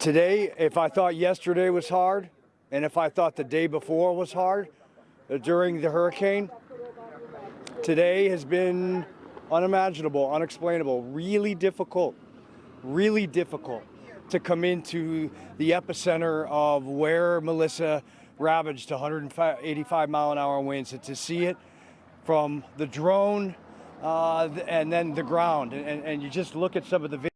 Today, if I thought yesterday was hard, and if I thought the day before was hard during the hurricane, today has been unimaginable, unexplainable, really difficult to come into the epicenter of where Melissa ravaged 185 mile an hour winds, and to see it from the drone and then the ground. And you just look at some of the videos.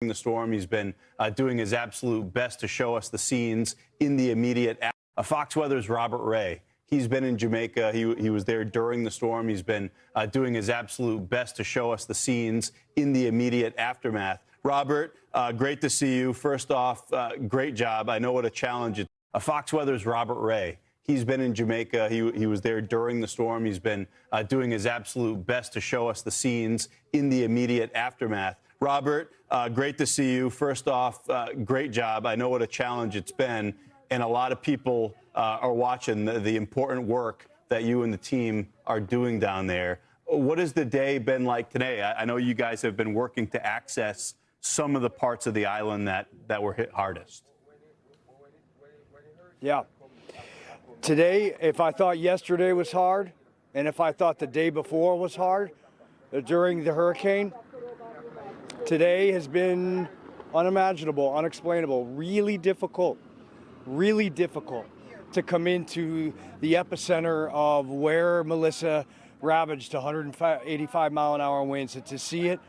The storm, he's been doing his absolute best to show us the scenes in the immediate. Fox Weather's Robert Ray. He's been in Jamaica. He was there during the storm. He's been doing his absolute best to show us the scenes in the immediate aftermath. Robert, great to see you. First off, great job. I know what a challenge it is. Fox Weather's Robert Ray. He's been in Jamaica. He was there during the storm. He's been doing his absolute best to show us the scenes in the immediate aftermath. Robert, great to see you. First off, great job. I know what a challenge it's been, and a lot of people are watching the important work that you and the team are doing down there. What has the day been like today? I know you guys have been working to access some of the parts of the island that were hit hardest. Yeah. Today, if I thought yesterday was hard, and if I thought the day before was hard during the hurricane, today has been unimaginable, unexplainable, really difficult to come into the epicenter of where Melissa ravaged 185 mile an hour winds, and to see it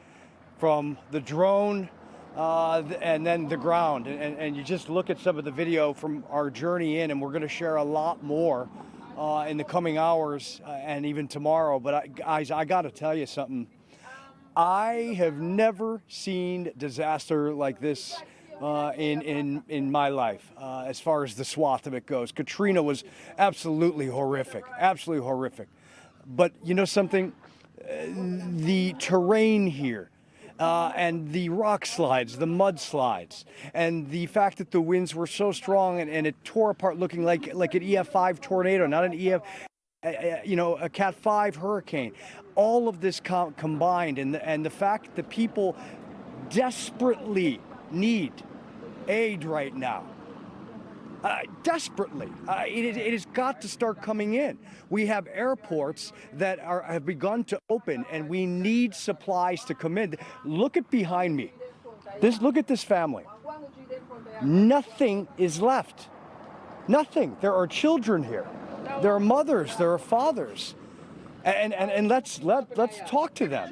from the drone and then the ground. And you just look at some of the video from our journey in, and we're going to share a lot more in the coming hours and even tomorrow. But guys, I got to tell you something. I have never seen disaster like this in my life, as far as the swath of it goes. Katrina was absolutely horrific. But you know something? The terrain here and the rock slides, the mudslides, and the fact that the winds were so strong and it tore apart looking like an EF5 tornado, not an a Cat 5 hurricane. All of this combined, and the fact that people desperately need aid right now. Desperately. It has got to start coming in. We have airports that have begun to open, and we need supplies to come in. Look at behind me. Look at this family. Nothing is left. Nothing. There are children here. There are mothers. There are fathers. And let's talk to them.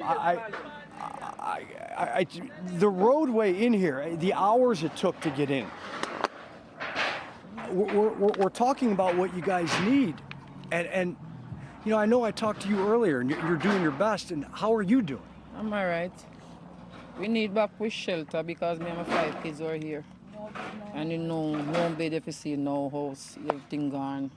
The roadway in here, the hours it took to get in. We're talking about what you guys need, and you know, I know I talked to you earlier, and you're doing your best. And how are you doing? I'm all right. We need back with shelter because me and my 5 kids are here, and you know, no bed if you see, no house, everything gone.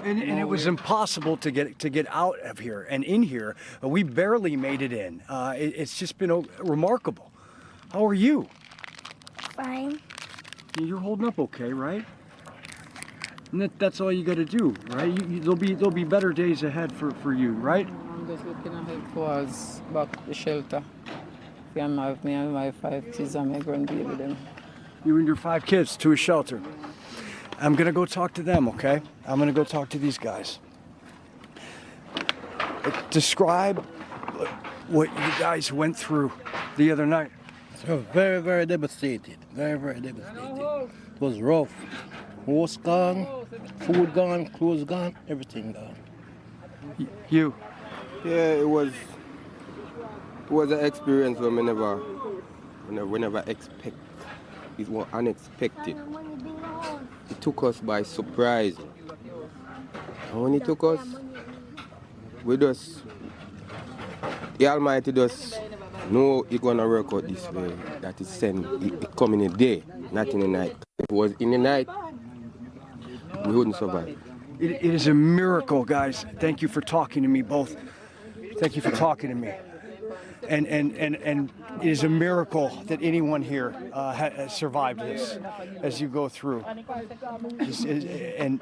And it was impossible to get out of here and in here. We barely made it in. It's just been remarkable. How are you? Fine. You're holding up okay, right? And that's all you got to do, right? There'll be better days ahead for you, right? I'm just looking ahead towards back to shelter. Me and my 5 kids and my grandbaby them. You and your 5 kids to a shelter. I'm gonna go talk to them, okay? I'm gonna go talk to these guys. Describe what you guys went through the other night. So very, very devastated. Very, very devastated. It was rough. Horse gone, food gone, clothes gone, everything gone. You? Yeah, it was an experience where we never expect. It was unexpected. It took us by surprise. And when it took us, the Almighty just know it's gonna work out this way. That is sent, it come in a day, not in the night. If it was in the night, we wouldn't survive. It is a miracle, guys. Thank you for talking to me both. Thank you for talking to me. And it is a miracle that anyone here has survived this as you go through. And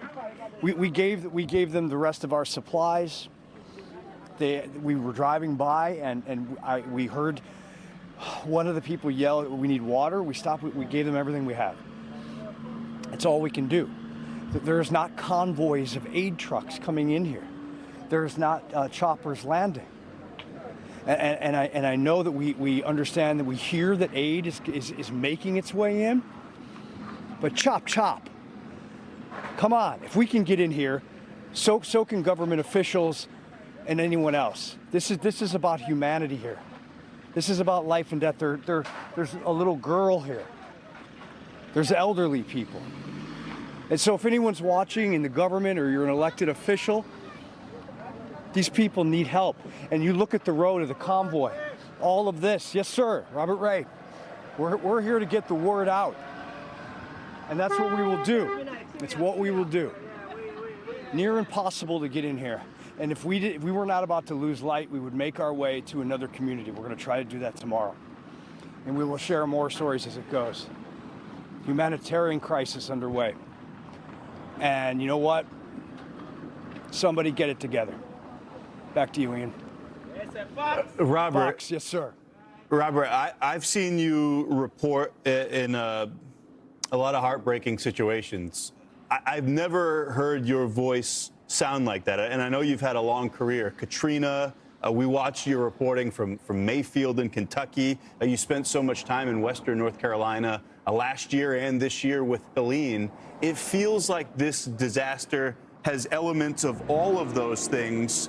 we gave them the rest of our supplies. We were driving by, and we heard One of the people yelled, "We need water." We stopped. We gave them everything we had. It's all we can do. There's not convoys of aid trucks coming in here. There's not choppers landing. And I know that we understand that we hear that aid is making its way in. But chop. Come on, if we can get in here, so can government officials and anyone else. This is about humanity here. This is about life and death. There's a little girl here. There's elderly people. And so if anyone's watching in the government or you're an elected official, these people need help. And you look at the road of the convoy, all of this. Yes, sir, Robert Ray. We're here to get the word out. And that's what we will do. It's what we will do. Near impossible to get in here. And if we were not about to lose light, we would make our way to another community. We're going to try to do that tomorrow. And we will share more stories as it goes. Humanitarian crisis underway. And you know what? Somebody get it together. Back to you, Ian. Robert. Fox, yes, sir. Robert, I've seen you report in a lot of heartbreaking situations. I've never heard your voice sound like that. And I know you've had a long career. Katrina, we watched your reporting from Mayfield in Kentucky. You spent so much time in Western North Carolina last year and this year with Helene. It feels like this disaster has elements of all of those things,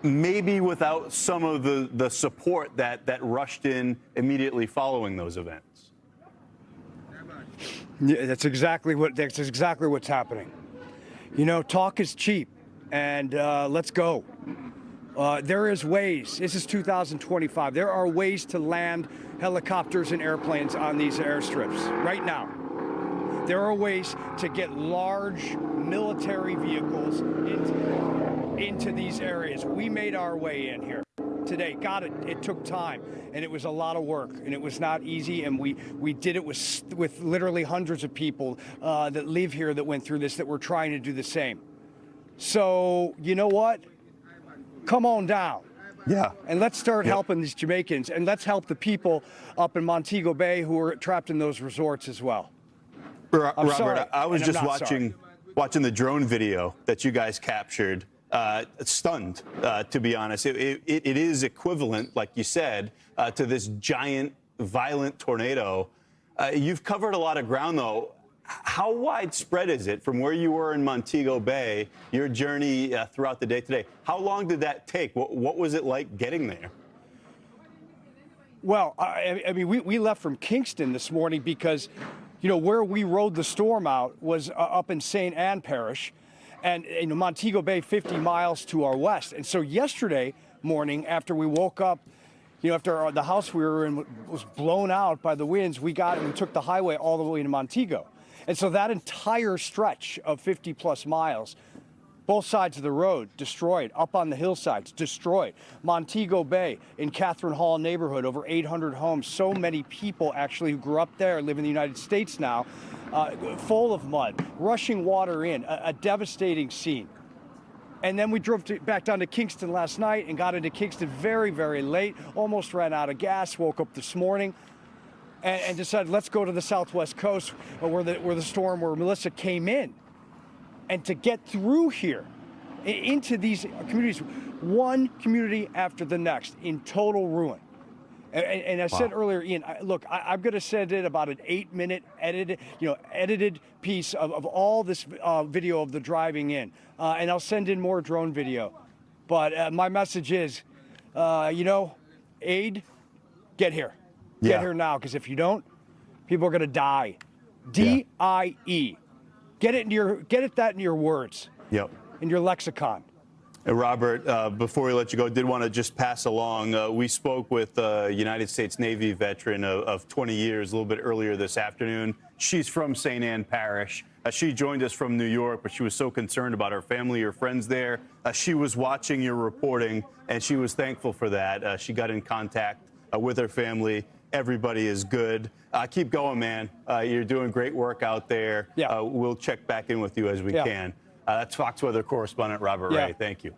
maybe without some of the support that rushed in immediately following those events. Yeah, that's exactly what's happening. You know, talk is cheap, and let's go. There is ways. This is 2025. There are ways to land helicopters and airplanes on these airstrips right now. There are ways to get large military vehicles into these areas. We made our way in here today. Got it. It took time, and it was a lot of work, and it was not easy. And we did it with literally hundreds of people that live here that went through this, that were trying to do the same. So you know what? Come on down. Yeah. And let's start helping these Jamaicans, and let's help the people up in Montego Bay who are trapped in those resorts as well. Robert, sorry, I was just watching the drone video that you guys captured. Stunned, to be honest. It is equivalent, like you said, to this giant, violent tornado. You've covered a lot of ground, though. How widespread is it from where you were in Montego Bay, your journey throughout the day today? How long did that take? What was it like getting there? Well, I mean, we left from Kingston this morning because, you know, where we rode the storm out was up in St. Anne Parish, and in Montego Bay, 50 miles to our west. And so yesterday morning, after we woke up, you know, after the house we were in was blown out by the winds, we took the highway all the way to Montego. And so that entire stretch of 50 plus miles, both sides of the road destroyed, up on the hillsides destroyed. Montego Bay in Catherine Hall neighborhood, over 800 homes. So many people actually who grew up there live in the United States now, full of mud, rushing water in, a devastating scene. And then we drove back down to Kingston last night and got into Kingston very, very late, almost ran out of gas, woke up this morning. And decided, let's go to the Southwest coast where Melissa came in. And to get through here into these communities, one community after the next in total ruin. And I said earlier, Ian, look, I'm going to send in about an 8-minute edited piece of all this video of the driving in. And I'll send in more drone video. But my message is, aid, get here. Get here now, because if you don't, people are going to die. D-I-E. Get that in your words. Yep. In your lexicon. Robert, before we let you go, did want to just pass along. We spoke with a United States Navy veteran of 20 years a little bit earlier this afternoon. She's from St. Anne Parish. She joined us from New York, but she was so concerned about her family, her friends there. She was watching your reporting, and she was thankful for that. She got in contact with her family. Everybody is good. Keep going, man. You're doing great work out there. Yeah. We'll check back in with you as we can. That's Fox Weather correspondent Robert Ray. Thank you.